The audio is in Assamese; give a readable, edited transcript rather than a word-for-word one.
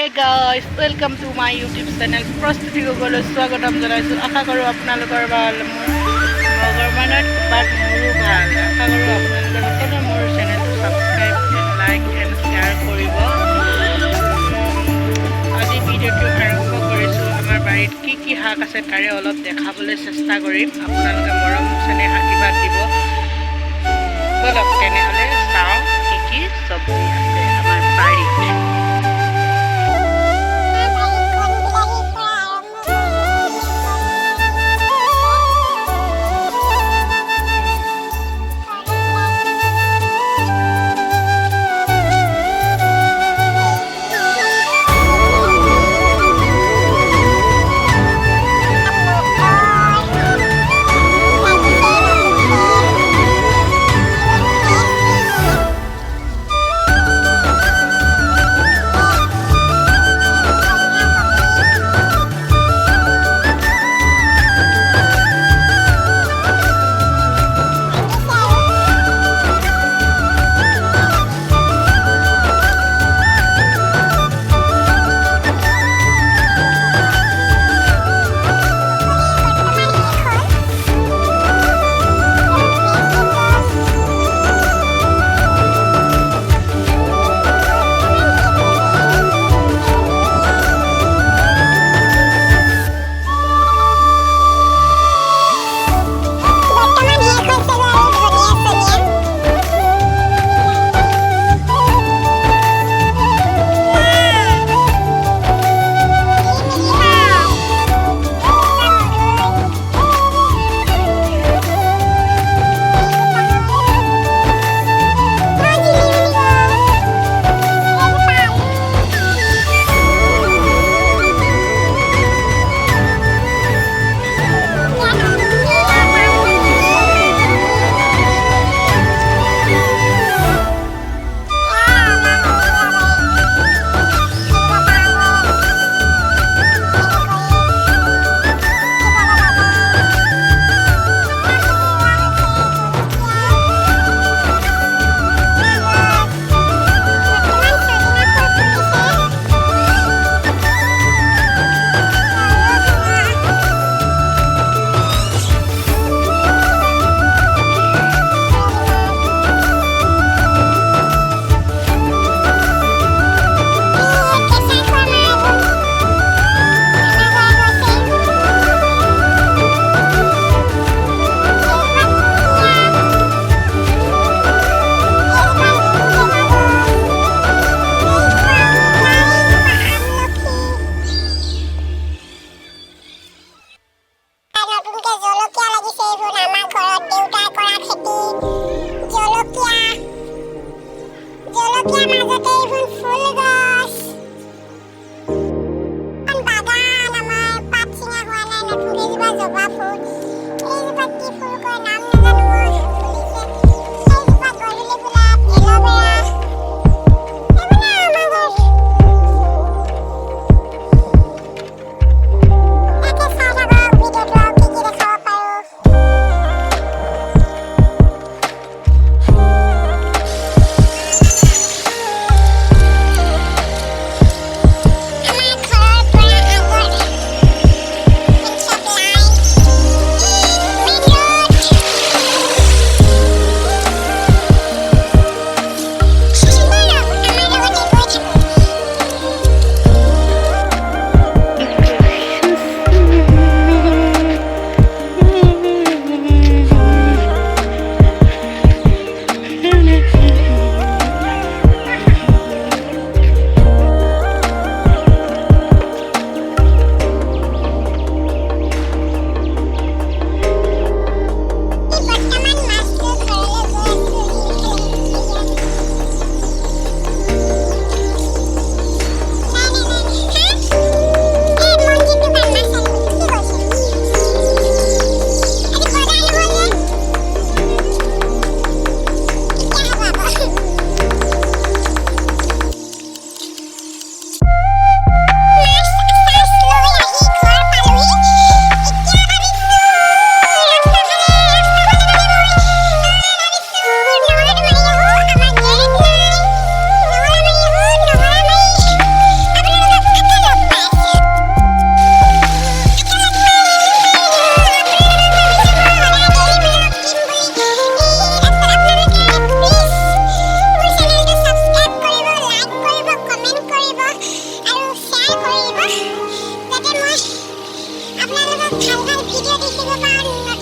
Hey guys, welcome to my YouTube channel. প্ৰস্তুতি গগলৈ স্বাগতম জনাইছোঁ। আশা কৰোঁ আপোনালোকৰ ভাল। ভগৱানৰ কৃপাত মোৰো ভাল। আশা কৰোঁ আপোনালোকে সকলোৱে মোৰ চেনেলটো subscribe and like and share কৰিব। আজি ভিডিঅ'টো আৰম্ভ কৰিছোঁ। আমাৰ বাৰীত কি শাক আছে তাৰে অলপ দেখাবলৈ চেষ্টা কৰিম। আপোনালোকে মৰম চেনেহ আশীৰ্বাদ দিব। বলক তেনেহ'লে চাওঁ কি চব্জি আছে আমাৰ বাৰীত। যাতে মই আপোনালোকক ভাল ভাল ভিডিঅ' দেখিব পাৰোঁ